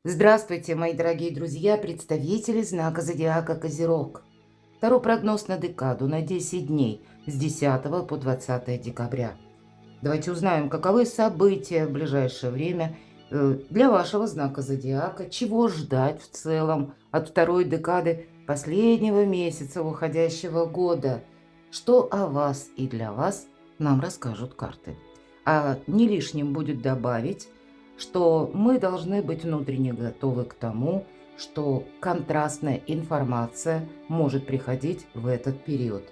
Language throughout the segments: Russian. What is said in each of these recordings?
Здравствуйте, мои дорогие друзья, представители знака зодиака Козерог. Второй прогноз на декаду на 10 дней с 10 по 20 декабря. Давайте узнаем, каковы события в ближайшее время для вашего знака зодиака, чего ждать в целом от второй декады последнего месяца уходящего года, что о вас и для вас нам расскажут карты. А не лишним будет добавить, что мы должны быть внутренне готовы к тому, что контрастная информация может приходить в этот период.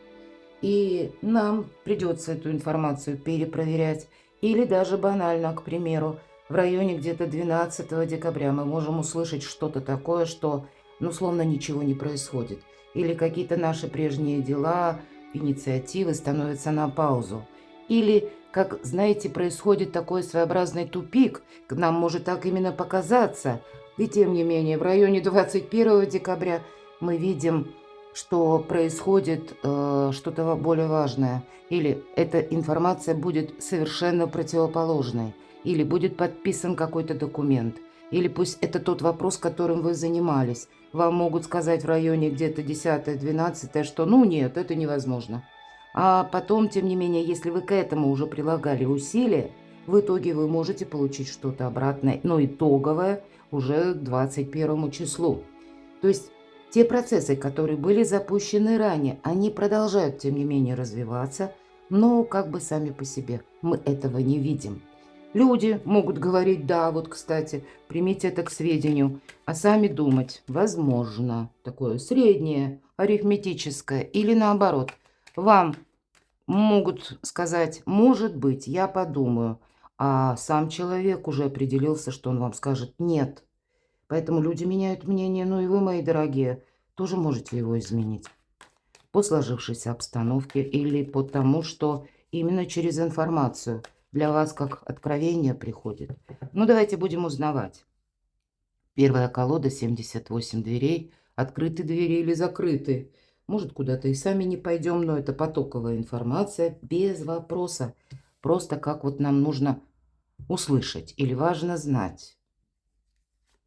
И нам придется эту информацию перепроверять. Или даже банально, к примеру, в районе где-то 12 декабря мы можем услышать что-то такое, что, ну, словно ничего не происходит. Или какие-то наши прежние дела, инициативы становятся на паузу. Или, как, знаете, происходит такой своеобразный тупик, нам может так именно показаться. И тем не менее, в районе 21 декабря мы видим, что происходит что-то более важное, или эта информация будет совершенно противоположной, или будет подписан какой-то документ, или пусть это тот вопрос, которым вы занимались. Вам могут сказать в районе где-то 10-12, что ну нет, это невозможно. А потом, тем не менее, если вы к этому уже прилагали усилия, в итоге вы можете получить что-то обратное, но итоговое уже к 21 числу. То есть те процессы, которые были запущены ранее, они продолжают, тем не менее, развиваться, но как бы сами по себе. Мы этого не видим. Люди могут говорить, да, вот, кстати, примите это к сведению, а сами думать, возможно, такое среднее, арифметическое, или наоборот. Вам могут сказать, может быть, я подумаю, а сам человек уже определился, что он вам скажет нет. Поэтому люди меняют мнение, ну и вы, мои дорогие, тоже можете его изменить по сложившейся обстановке или по тому, что именно через информацию для вас как откровение приходит. Ну, давайте будем узнавать. Первая колода 78 дверей. Открыты двери или закрыты. Может, куда-то и сами не пойдем, но это потоковая информация без вопроса. Просто как вот нам нужно услышать или важно знать.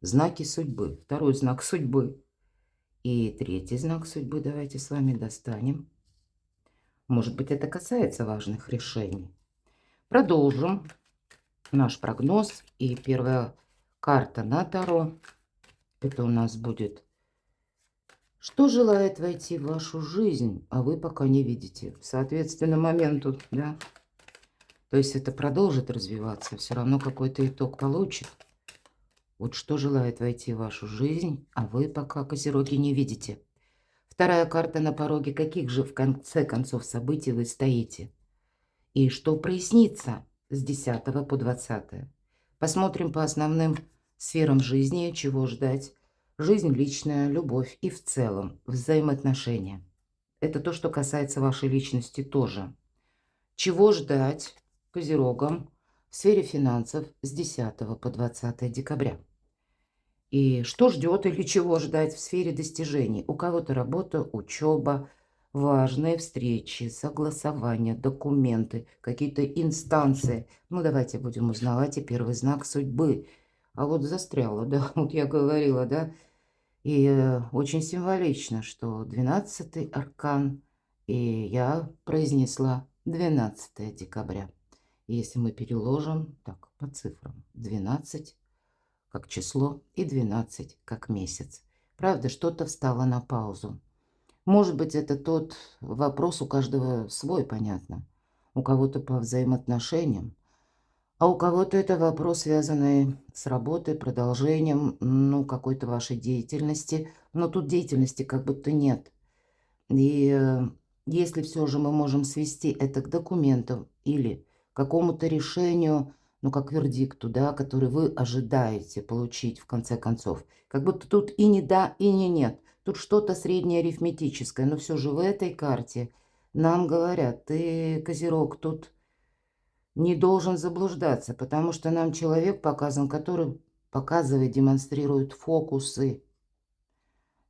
Знаки судьбы. Второй знак судьбы. И третий знак судьбы давайте с вами достанем. Может быть, это касается важных решений. Продолжим наш прогноз. И первая карта на Таро. Это у нас будет, что желает войти в вашу жизнь, а вы пока не видите. Соответственно, моменту, да. То есть это продолжит развиваться, все равно какой-то итог получит. Вот что желает войти в вашу жизнь, а вы пока, козероги, не видите. Вторая карта на пороге каких же в конце концов событий вы стоите. И что прояснится с 10 по 20. Посмотрим по основным сферам жизни, чего ждать. Жизнь личная, любовь и в целом взаимоотношения. Это то, что касается вашей личности тоже. Чего ждать козерогам в сфере финансов с 10 по 20 декабря. И что ждет или чего ждать в сфере достижений? У кого-то работа, учеба, важные встречи, согласования, документы, какие-то инстанции. Ну, давайте будем узнавать и первый знак судьбы. А вот застряла, да, вот я говорила, да. И очень символично, что 12-й аркан, и я произнесла 12 декабря. И если мы переложим, так, по цифрам, 12 как число и 12 как месяц. Правда, что-то встало на паузу. Может быть, это тот вопрос, у каждого свой, понятно. У кого-то по взаимоотношениям, а у кого-то это вопрос, связанный с работой, продолжением, ну, какой-то вашей деятельности. Но тут деятельности как будто нет. И если все же мы можем свести это к документам или какому-то решению, ну, как вердикту, да, который вы ожидаете получить в конце концов, как будто тут и не да, и не нет. Тут что-то среднее арифметическое, но все же в этой карте нам говорят, ты, Козерог, тут не должен заблуждаться, потому что нам человек показан, который показывает, демонстрирует фокусы.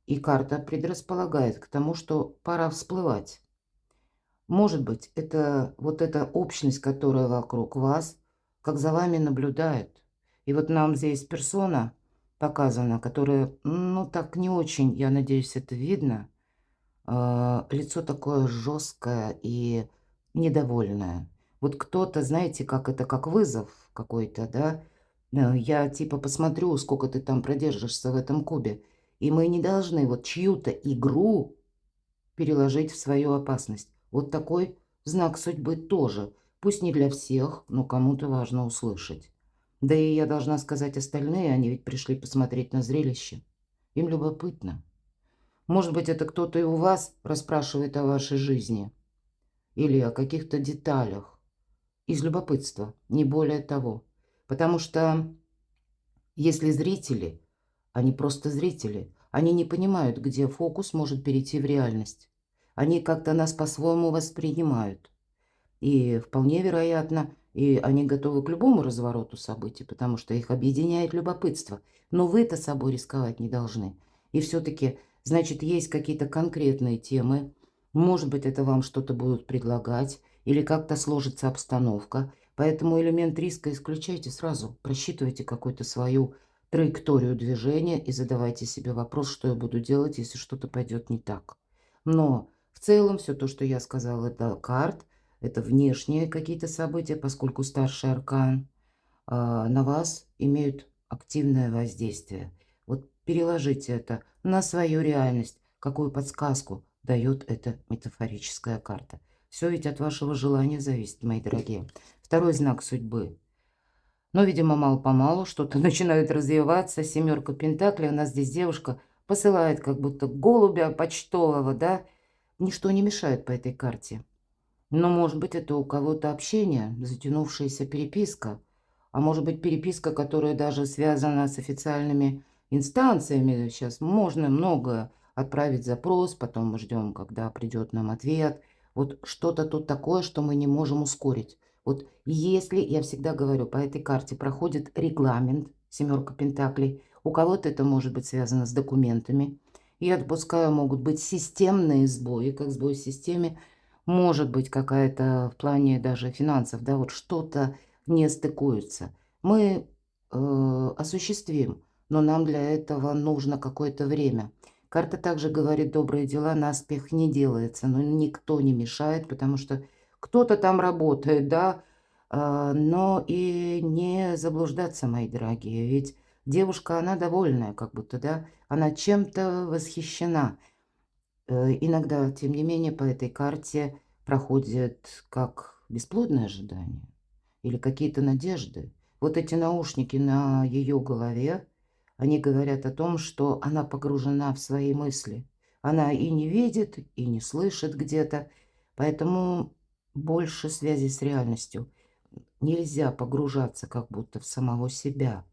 И карта предрасполагает к тому, что пора всплывать. Может быть, это вот эта общность, которая вокруг вас, как за вами наблюдает. И вот нам здесь персона, показано, которое, ну, так не очень, я надеюсь, это видно. Лицо такое жесткое и недовольное. Вот кто-то, знаете, как это, как вызов какой-то, да? Я типа посмотрю, сколько ты там продержишься в этом кубе. И мы не должны вот чью-то игру переложить в свою опасность. Вот такой знак судьбы тоже. Пусть не для всех, но кому-то важно услышать. Да и я должна сказать остальные, они ведь пришли посмотреть на зрелище. Им любопытно. Может быть, это кто-то и у вас расспрашивает о вашей жизни или о каких-то деталях из любопытства, не более того. Потому что если зрители, они просто зрители, они не понимают, где фокус может перейти в реальность. Они как-то нас по-своему воспринимают. И вполне вероятно, и они готовы к любому развороту событий, потому что их объединяет любопытство. Но вы-то собой рисковать не должны. И все-таки, значит, есть какие-то конкретные темы. Может быть, это вам что-то будут предлагать, или как-то сложится обстановка. Поэтому элемент риска исключайте сразу. Просчитывайте какую-то свою траекторию движения и задавайте себе вопрос, что я буду делать, если что-то пойдет не так. Но в целом все то, что я сказала, это карт. Это внешние какие-то события, поскольку старший аркан на вас имеют активное воздействие. Вот переложите это на свою реальность, какую подсказку дает эта метафорическая карта. Все ведь от вашего желания зависит, мои дорогие. Второй знак судьбы. Но, видимо, мало-помалу что-то начинает развиваться. Семерка пентаклей. У нас здесь девушка посылает как будто голубя почтового, да? Ничто не мешает по этой карте. Но, может быть, это у кого-то общение, затянувшаяся переписка. А может быть, переписка, которая даже связана с официальными инстанциями. Сейчас можно многое отправить запрос, потом мы ждем, когда придет нам ответ. Вот что-то тут такое, что мы не можем ускорить. Вот если, я всегда говорю, по этой карте проходит регламент, семерка пентаклей, у кого-то это может быть связано с документами. Я допускаю, могут быть системные сбои, как сбой в системе, может быть, какая-то в плане даже финансов, да, вот что-то не стыкуется. Мы осуществим, но нам для этого нужно какое-то время. Карта также говорит, добрые дела наспех не делается, но никто не мешает, потому что кто-то там работает, да, но и не заблуждаться, мои дорогие, ведь девушка, она довольная, как будто, да, она чем-то восхищена. Иногда, тем не менее, по этой карте проходит как бесплодное ожидание или какие-то надежды. Вот эти наушники на ее голове, они говорят о том, что она погружена в свои мысли. Она и не видит, и не слышит где-то, поэтому больше связи с реальностью. Нельзя погружаться как будто в самого себя,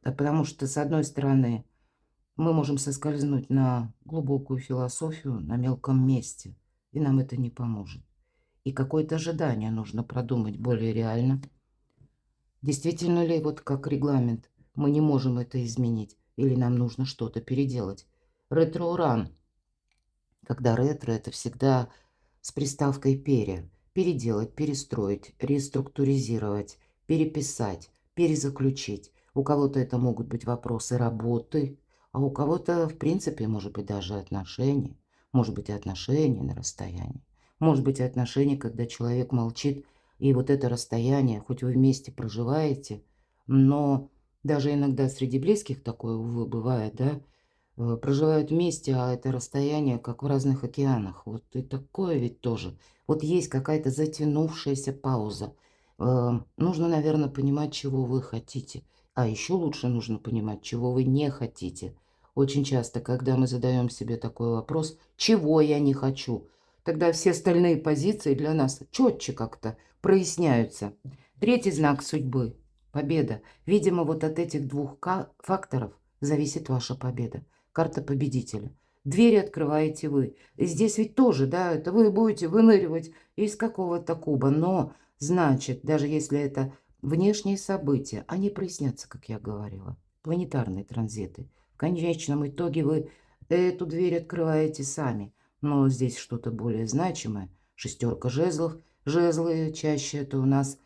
потому что, с одной стороны, мы можем соскользнуть на глубокую философию на мелком месте, и нам это не поможет. И какое-то ожидание нужно продумать более реально. Действительно ли, вот как регламент, мы не можем это изменить, или нам нужно что-то переделать? Ретро-уран. Когда ретро, это всегда с приставкой «пере». Переделать, перестроить, реструктуризировать, переписать, перезаключить. У кого-то это могут быть вопросы работы, а у кого-то, в принципе, может быть даже отношения. Может быть и отношения на расстоянии. Может быть и отношения, когда человек молчит, и вот это расстояние, хоть вы вместе проживаете, но даже иногда среди близких такое, увы, бывает, да, проживают вместе, а это расстояние как в разных океанах. Вот и такое ведь тоже. Вот есть какая-то затянувшаяся пауза. Нужно, наверное, понимать, чего вы хотите. А еще лучше нужно понимать, чего вы не хотите. Очень часто, когда мы задаем себе такой вопрос, чего я не хочу, тогда все остальные позиции для нас четче как-то проясняются. Третий знак судьбы – победа. Видимо, вот от этих двух факторов зависит ваша победа. Карта победителя. Двери открываете вы. И здесь ведь тоже, да, это вы будете выныривать из какого-то куба. Но, значит, даже если это внешние события, они прояснятся, как я говорила. Планетарные транзиты. В конечном итоге вы эту дверь открываете сами. Но здесь что-то более значимое. Шестерка жезлов. Жезлы чаще это у нас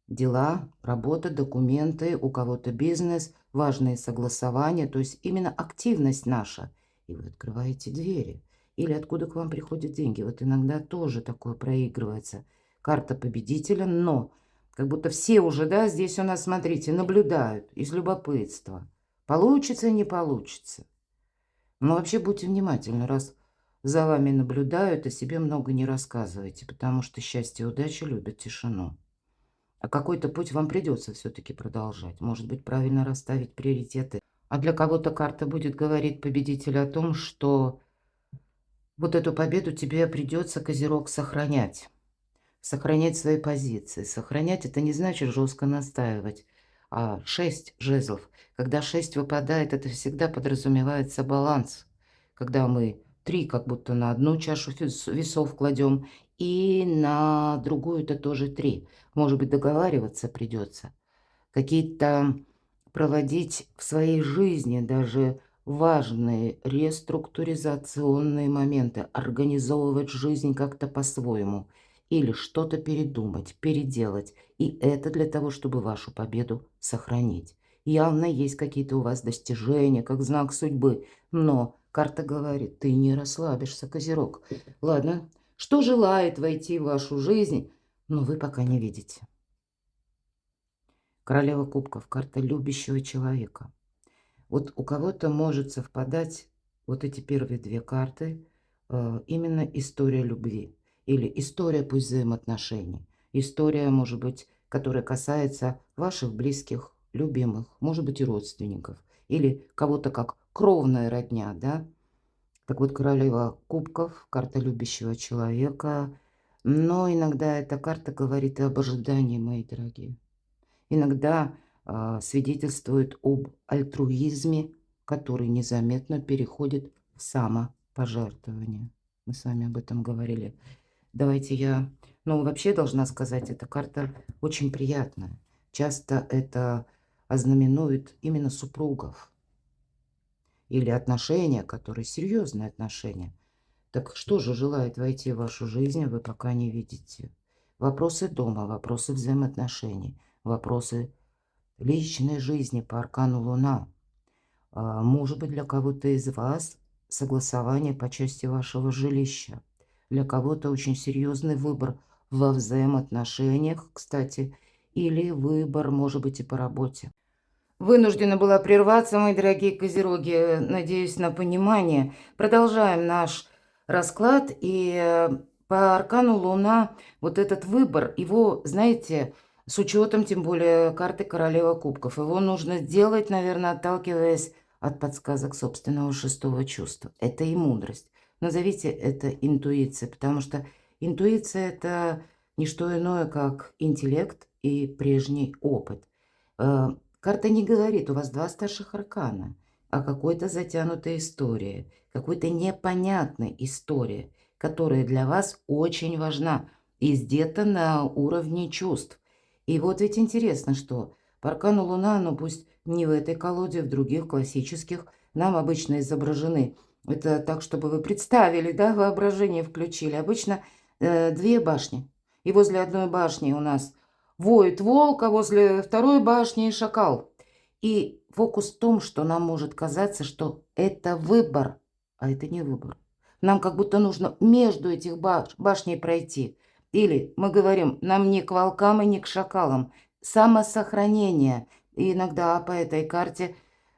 дела, работа, документы, у кого-то бизнес. важные согласования, то есть именно активность наша. И вы открываете двери. Или откуда к вам приходят деньги. Вот иногда тоже такое проигрывается. Карта победителя, но как будто все уже, да, здесь у нас, смотрите, наблюдают из любопытства. Получится, не получится. Но вообще будьте внимательны, раз за вами наблюдают, о себе много не рассказывайте, потому что счастье и удача любят тишину. А какой-то путь вам придется все-таки продолжать. Может быть, правильно расставить приоритеты. А для кого-то карта будет говорить победителю о том, что вот эту победу тебе придется, Козерог, сохранять. Сохранять свои позиции. Сохранять — это не значит жестко настаивать. А 6 жезлов. Когда 6 выпадает, это всегда подразумевается баланс. Когда мы 3 как будто на одну чашу весов кладем, и на другую это тоже 3. Может быть, договариваться придется. Какие-то проводить в своей жизни даже важные реструктуризационные моменты, организовывать жизнь как-то по-своему или что-то передумать, переделать. И это для того, чтобы вашу победу сохранить. Явно есть какие-то у вас достижения, как знак судьбы, но карта говорит, ты не расслабишься, Козерог. Ладно, что желает войти в вашу жизнь, но вы пока не видите. Королева кубков, карта любящего человека. Вот у кого-то может совпадать вот эти первые 2 карты, именно история любви или история пусть взаимоотношений. История, может быть, которая касается ваших близких, любимых, может быть, и родственников, или кого-то как кровная родня, да? Так вот, королева кубков, карта любящего человека, но иногда эта карта говорит и об ожидании, мои дорогие. Иногда свидетельствует об альтруизме, который незаметно переходит в самопожертвование. Мы с вами об этом говорили. Давайте я... Ну, вообще должна сказать, эта карта очень приятная. Часто это ознаменует именно супругов. Или отношения, которые серьезные отношения. Так что же желает войти в вашу жизнь, вы пока не видите. Вопросы дома, вопросы взаимоотношений, вопросы личной жизни по аркану Луна. Может быть, для кого-то из вас согласование по части вашего жилища. Для кого-то очень серьезный выбор во взаимоотношениях, кстати, или выбор, может быть, и по работе. Вынуждена была прерваться, мои дорогие козероги. Надеюсь на понимание. Продолжаем наш расклад. И по аркану Луна вот этот выбор, его, знаете, с учетом тем более карты Королева Кубков, его нужно делать, наверное, отталкиваясь от подсказок собственного 6-го чувства. Это и мудрость. Назовите это интуицией, потому что интуиция – это не что иное, как интеллект и прежний опыт. Карта не говорит, у вас 2 старших аркана, а какой-то затянутой истории, какой-то непонятной истории, которая для вас очень важна и где-то на уровне чувств. И вот ведь интересно, что по аркану Луна, ну пусть не в этой колоде, в других классических, нам обычно изображены. Это так, чтобы вы представили, да, воображение включили. Обычно 2 башни. И возле одной башни у нас воет волк, а возле второй башни шакал. И фокус в том, что нам может казаться, что это выбор, а это не выбор. Нам как будто нужно между этих башней пройти. Или мы говорим, нам не к волкам и не к шакалам. Самосохранение. И иногда по этой карте,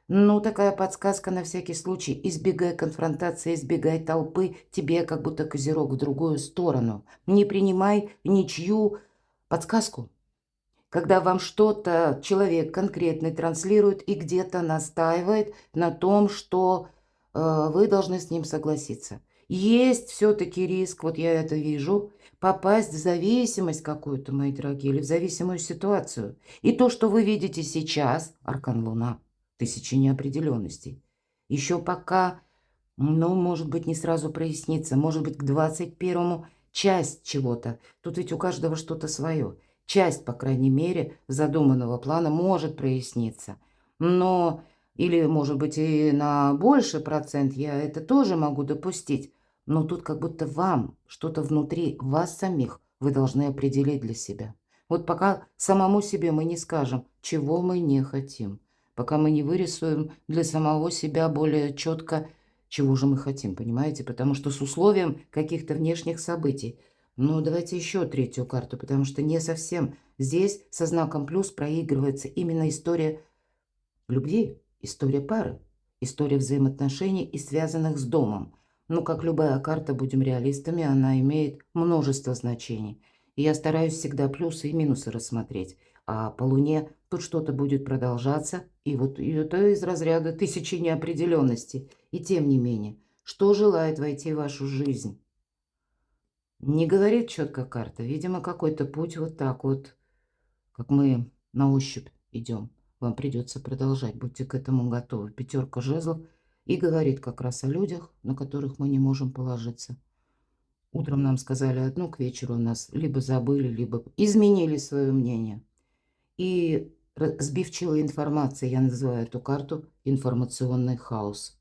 ну, такая подсказка на всякий случай. Избегай конфронтации, избегай толпы. Тебе как будто козерог в другую сторону. Не принимай ничью подсказку. Когда вам что-то человек конкретный транслирует и где-то настаивает на том, что вы должны с ним согласиться. Есть все-таки риск, вот я это вижу, попасть в зависимость какую-то, мои дорогие, или в зависимую ситуацию. И то, что вы видите сейчас, аркан Луна, 1000 неопределенностей, еще пока, ну, может быть, не сразу прояснится, может быть, к 21-му часть чего-то. Тут ведь у каждого что-то свое. Часть, по крайней мере, задуманного плана может проясниться. Но, или, может быть, и на больший процент я это тоже могу допустить. Но тут как будто вам, что-то внутри вас самих, вы должны определить для себя. Вот пока самому себе мы не скажем, чего мы не хотим. пока мы не вырисуем для самого себя более четко, чего же мы хотим, понимаете? Потому что с условием каких-то внешних событий. Ну, давайте еще третью карту, потому что не совсем. Здесь со знаком плюс проигрывается именно история любви, история пары, история взаимоотношений и связанных с домом. Ну, как любая карта, будем реалистами, она имеет множество значений. И я стараюсь всегда плюсы и минусы рассмотреть. А по Луне тут что-то будет продолжаться, и вот и это из разряда тысячи неопределенностей. И тем не менее, что желает войти в вашу жизнь? Не говорит четко карта. Видимо, какой-то путь вот так вот, как мы на ощупь идем. Вам придется продолжать, будьте к этому готовы. Пятерка жезлов и говорит как раз о людях, на которых мы не можем положиться. Утром нам сказали одно, к вечеру нас либо забыли, либо изменили свое мнение. И сбивчивая информация, я называю эту карту информационный хаос.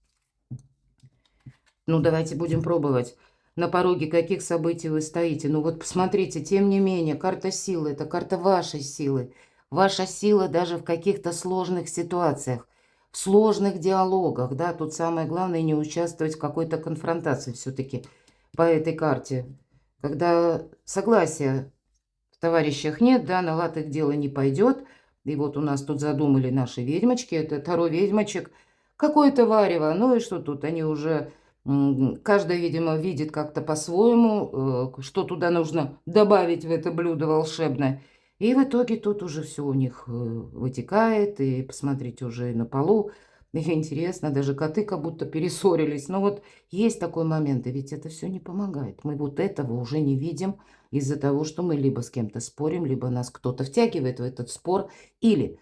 Ну, давайте будем пробовать. На пороге каких событий вы стоите? Ну вот посмотрите, тем не менее, карта силы – это карта вашей силы. Ваша сила даже в каких-то сложных ситуациях, в сложных диалогах, да, тут самое главное не участвовать в какой-то конфронтации все-таки по этой карте. Когда согласия в товарищах нет, да, на лад их дело не пойдет. И вот у нас тут задумали наши ведьмочки, это Таро ведьмочек, какое-то варево, ну и что тут, они уже... Каждая, видимо, видит как-то по-своему, что туда нужно добавить в это блюдо волшебное. И в итоге тут уже все у них вытекает. И посмотрите, уже и на полу. И интересно, даже коты как будто перессорились. Но вот есть такой момент, и ведь это все не помогает. Мы вот этого уже не видим из-за того, что мы либо с кем-то спорим, либо нас кто-то втягивает в этот спор, или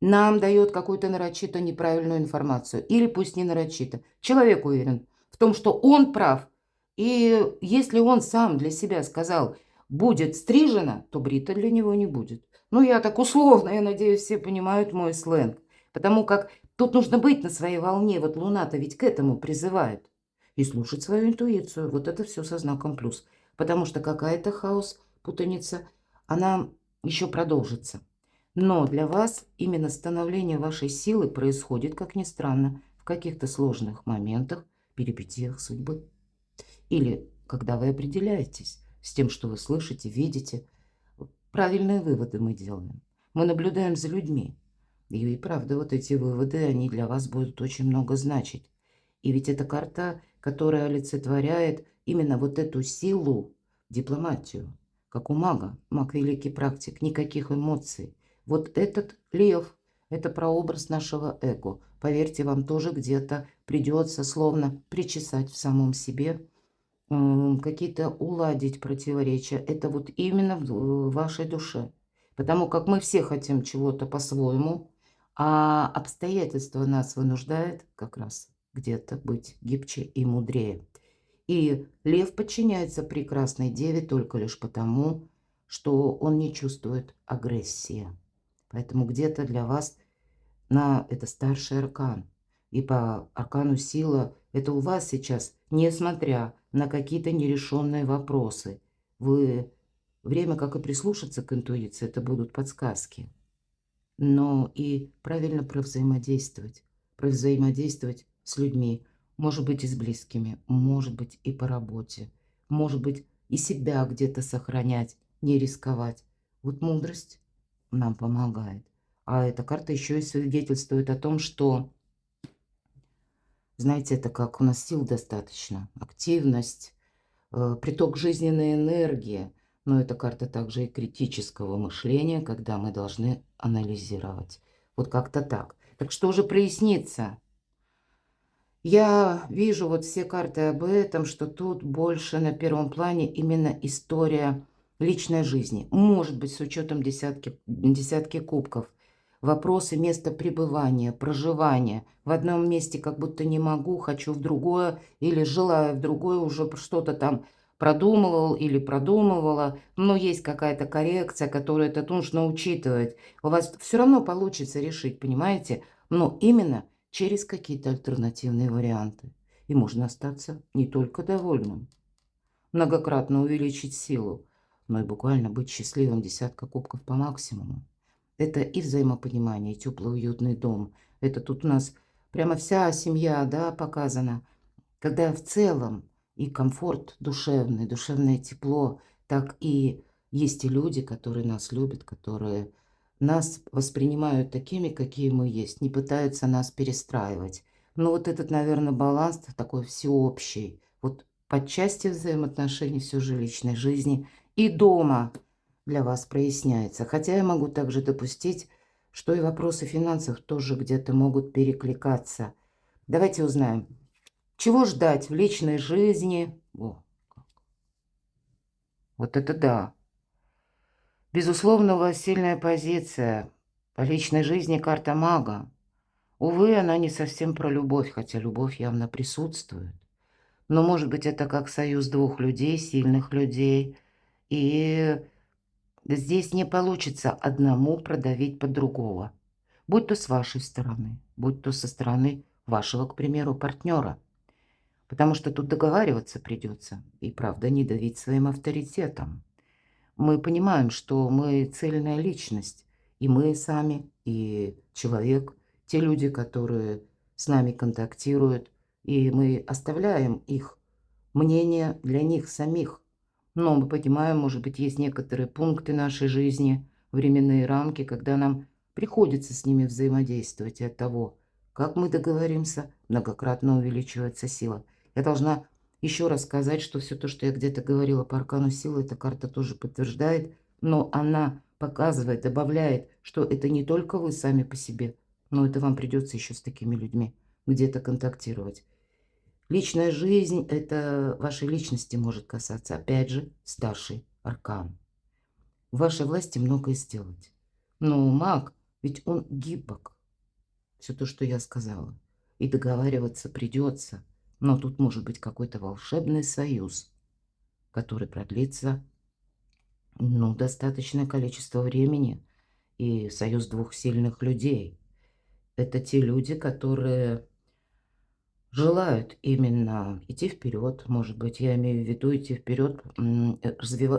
нам дает какую-то нарочито неправильную информацию, или пусть не нарочито. Человек уверен в том, что он прав. И если он сам для себя сказал, будет стрижено, то брито для него не будет. Ну, я так условно, я надеюсь, все понимают мой сленг. Потому как тут нужно быть на своей волне. Вот Луна-то ведь к этому призывает. И слушать свою интуицию. Вот это все со знаком плюс. Потому что какая-то хаос, путаница, она еще продолжится. Но для вас именно становление вашей силы происходит, как ни странно, в каких-то сложных моментах, перипетиях судьбы. Или когда вы определяетесь с тем, что вы слышите, видите. Правильные выводы мы делаем. Мы наблюдаем за людьми. И правда, вот эти выводы, они для вас будут очень много значить. И ведь это карта, которая олицетворяет именно вот эту силу, дипломатию. Как у мага. Маг великий практик, никаких эмоций. Вот этот лев, это прообраз нашего эго. Поверьте, вам тоже где-то придется словно причесать в самом себе, какие-то уладить противоречия. Это вот именно в вашей душе. Потому как мы все хотим чего-то по-своему, а обстоятельства нас вынуждают как раз где-то быть гибче и мудрее. И лев подчиняется прекрасной деве только лишь потому, что он не чувствует агрессии. Поэтому где-то для вас это старший аркан. И по аркану сила это у вас сейчас, несмотря на какие-то нерешенные вопросы. Время, как и прислушаться к интуиции, это будут подсказки. Но и правильно провзаимодействовать с людьми, может быть, и с близкими, может быть, и по работе, может быть, и себя где-то сохранять, не рисковать. Вот мудрость нам помогает. А эта карта еще и свидетельствует о том, что, знаете, это как у нас сил достаточно, активность, приток жизненной энергии. Но это карта также и критического мышления, когда мы должны анализировать. Вот как-то так. Так что же прояснится? Я вижу вот все карты об этом, что тут больше на первом плане именно история личной жизни. Может быть, с учетом десятки кубков. Вопросы места пребывания, проживания. В одном месте как будто не могу, хочу в другое, или желаю в другое, уже что-то там продумывал или продумывала. Но есть какая-то коррекция, которую это нужно учитывать. У вас все равно получится решить, понимаете? Но именно через какие-то альтернативные варианты. И можно остаться не только довольным, многократно увеличить силу, но и буквально быть счастливым, десятка кубков по максимуму. Это и взаимопонимание, и теплый уютный дом. Это тут у нас прямо вся семья, да, показана. Когда в целом и комфорт душевный, душевное тепло, так и есть и люди, которые нас любят, которые нас воспринимают такими, какие мы есть, не пытаются нас перестраивать. Но вот этот, наверное, баланс такой всеобщий. Вот по части взаимоотношений, все же личной жизни и дома для вас проясняется. Хотя я могу также допустить, что и вопросы финансов тоже где-то могут перекликаться. Давайте узнаем, чего ждать в личной жизни. О, вот это да. Безусловно, у вас сильная позиция. По личной жизни карта мага. Увы, она не совсем про любовь, хотя любовь явно присутствует. Но, может быть, это как союз двух людей, сильных людей. И здесь не получится одному продавить под другого. Будь то с вашей стороны, будь то со стороны вашего, к примеру, партнера. Потому что тут договариваться придется. И, правда, не давить своим авторитетом. Мы понимаем, что мы цельная личность. И мы сами, и человек, те люди, которые с нами контактируют. И мы оставляем их мнение для них самих. Но мы понимаем, может быть, есть некоторые пункты нашей жизни, временные рамки, когда нам приходится с ними взаимодействовать. И от того, как мы договоримся, многократно увеличивается сила. Я должна еще раз сказать, что все то, что я где-то говорила по аркану силы, эта карта тоже подтверждает, но она показывает, добавляет, что это не только вы сами по себе, но это вам придется еще с такими людьми где-то контактировать. Личная жизнь – это вашей личности может касаться. Опять же, старший аркан. В вашей власти многое сделать. Но маг, ведь он гибок. Все то, что я сказала. И договариваться придется. Но тут может быть какой-то волшебный союз, который продлится, ну, достаточное количество времени. И союз двух сильных людей. Это те люди, которые желают именно идти вперед, может быть, я имею в виду идти вперед,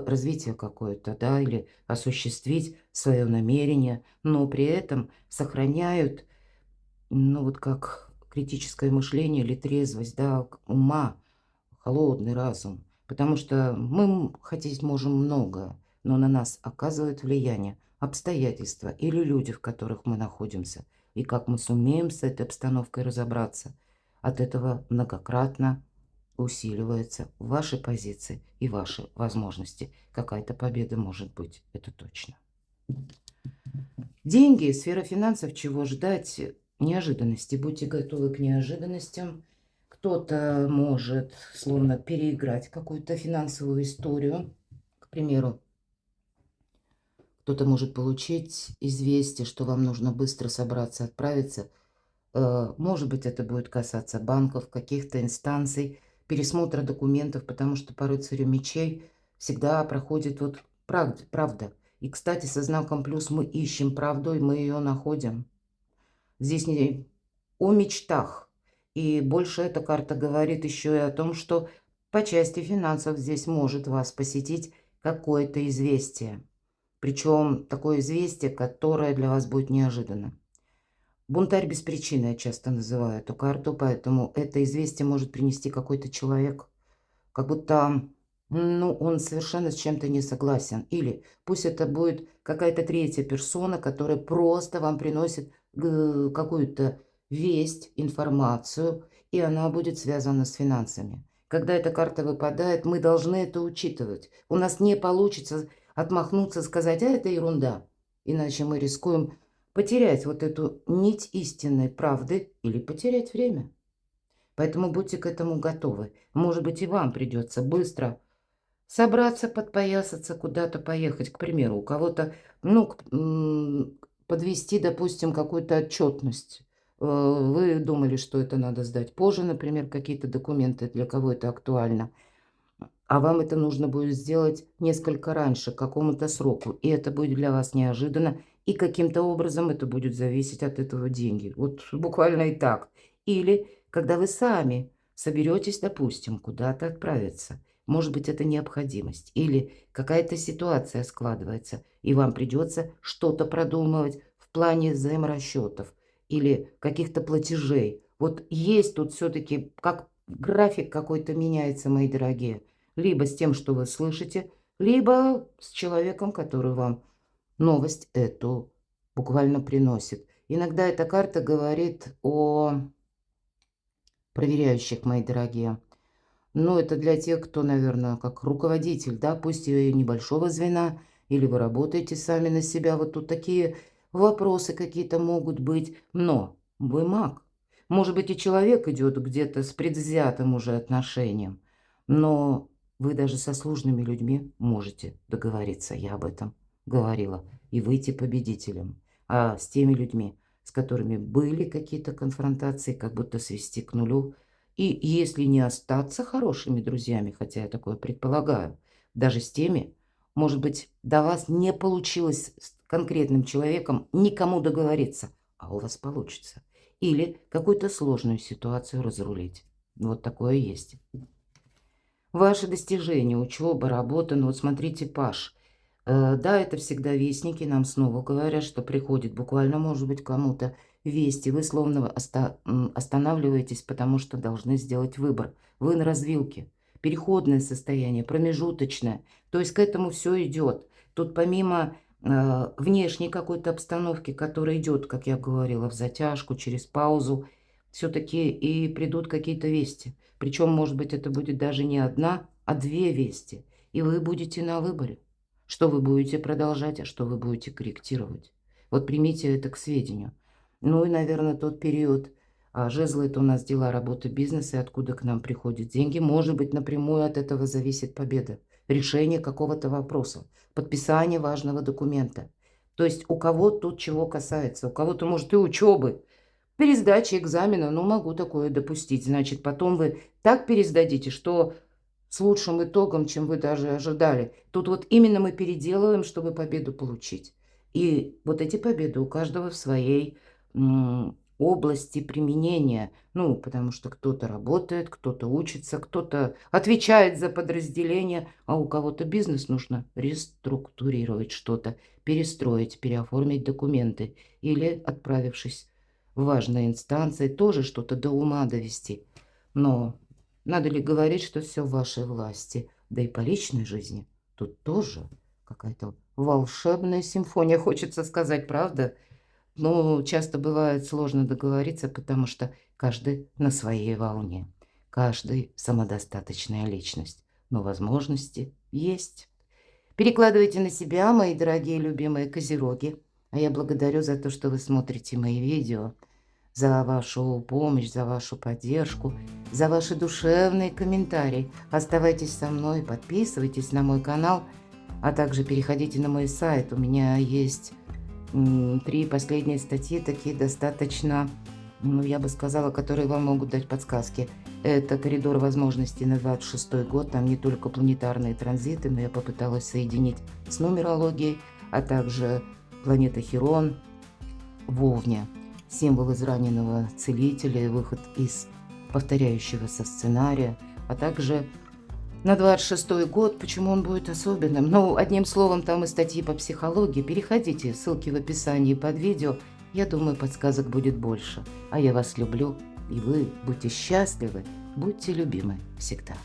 развитие какое-то, да, или осуществить свое намерение, но при этом сохраняют, ну, вот как критическое мышление или трезвость, да, ума, холодный разум. Потому что мы хотеть можем многое, но на нас оказывает влияние обстоятельства или люди, в которых мы находимся. И как мы сумеем с этой обстановкой разобраться, от этого многократно усиливается ваши позиции и ваши возможности. Какая-то победа может быть, это точно. Деньги, сфера финансов, чего ждать? Неожиданности. Будьте готовы к неожиданностям. Кто-то может словно переиграть какую-то финансовую историю. К примеру, кто-то может получить известие, что вам нужно быстро собраться, отправиться. Может быть, это будет касаться банков, каких-то инстанций, пересмотра документов, потому что по рыцарю мечей всегда проходит вот правда. И, кстати, со знаком плюс мы ищем правду, и мы ее находим. Здесь не о мечтах. И больше эта карта говорит еще и о том, что по части финансов здесь может вас посетить какое-то известие. Причем такое известие, которое для вас будет неожиданно. Бунтарь без причины я часто называю эту карту, поэтому это известие может принести какой-то человек, как будто, ну, он совершенно с чем-то не согласен. Или пусть это будет какая-то третья персона, которая просто вам приносит какую-то весть, информацию, и она будет связана с финансами. Когда эта карта выпадает, мы должны это учитывать. У нас не получится отмахнуться, сказать, а это ерунда. Иначе мы рискуем потерять вот эту нить истинной правды или потерять время. Поэтому будьте к этому готовы. Может быть, и вам придется быстро собраться, подпоясаться, куда-то поехать. К примеру, у кого-то, ну, подвести, допустим, какую-то отчетность. Вы думали, что это надо сдать позже, например, какие-то документы, для кого это актуально. А вам это нужно будет сделать несколько раньше, к какому-то сроку. И это будет для вас неожиданно. И каким-то образом это будет зависеть от этого деньги. Вот буквально и так. Или когда вы сами соберетесь, допустим, куда-то отправиться. может быть, это необходимость или какая-то ситуация складывается, и вам придется что-то продумывать в плане взаиморасчетов или каких-то платежей. Вот есть тут все-таки как график какой-то меняется, мои дорогие. Либо с тем, что вы слышите, либо с человеком, который вам новость эту буквально приносит. Иногда эта карта говорит о проверяющих, мои дорогие. Ну, это для тех, кто, наверное, как руководитель, да, пусть и небольшого звена, или вы работаете сами на себя. Вот тут такие вопросы какие-то могут быть. Но вы маг. Может быть, и человек идет где-то с предвзятым уже отношением. Но вы даже со сложными людьми можете договориться. Я об этом говорила. И выйти победителем. А с теми людьми, с которыми были какие-то конфронтации, как будто свести к нулю. И если не остаться хорошими друзьями, хотя я такое предполагаю, даже с теми, может быть, до вас не получилось с конкретным человеком никому договориться, а у вас получится. Или какую-то сложную ситуацию разрулить. Вот такое есть. Ваши достижения, учеба, работа, ну вот смотрите, Паш. Да, это всегда вестники, нам снова говорят, что приходит буквально, может быть, кому-то вести. Вы словно останавливаетесь, потому что должны сделать выбор. Вы на развилке. Переходное состояние, промежуточное. То есть к этому все идет. Тут помимо внешней какой-то обстановки, которая идет, как я говорила, в затяжку, через паузу, все-таки и придут какие-то вести. Причем, может быть, это будет даже не одна, а две вести. И вы будете на выборе. Что вы будете продолжать, а что вы будете корректировать. Вот примите это к сведению. Ну и, наверное, тот период. Жезлы – это у нас дела, работа, бизнес, и откуда к нам приходят деньги. Может быть, напрямую от этого зависит победа. Решение какого-то вопроса. Подписание важного документа. То есть у кого тут чего касается. У кого-то, может, и учебы. Пересдача экзамена, ну, могу такое допустить. Значит, потом вы так пересдадите, что с лучшим итогом, чем вы даже ожидали. Тут вот именно мы переделываем, чтобы победу получить. И вот эти победы у каждого в своей области применения. Ну, потому что кто-то работает, кто-то учится, кто-то отвечает за подразделение, а у кого-то бизнес нужно реструктурировать что-то, перестроить, переоформить документы или, отправившись в важные инстанции, тоже что-то до ума довести. Но надо ли говорить, что все в вашей власти? Да и по личной жизни тут тоже какая-то волшебная симфония, хочется сказать, правда? Но часто бывает сложно договориться, потому что каждый на своей волне. Каждый самодостаточная личность. Но возможности есть. Перекладывайте на себя, мои дорогие любимые козероги. А я благодарю за то, что вы смотрите мои видео, за вашу помощь, за вашу поддержку, за ваши душевные комментарии. Оставайтесь со мной, подписывайтесь на мой канал, а также переходите на мой сайт. У меня есть 3 последние статьи, такие достаточно, ну, я бы сказала, которые вам могут дать подсказки. Это «Коридор возможностей на 26-й год». Там не только планетарные транзиты, но я попыталась соединить с нумерологией, а также планета Хирон, Вовня, символ израненного целителя, выход из повторяющегося сценария, а также на 26-й год, почему он будет особенным. Ну, одним словом, там и статьи по психологии. Переходите, ссылки в описании под видео. Я думаю, подсказок будет больше. А я вас люблю, и вы будьте счастливы, будьте любимы всегда.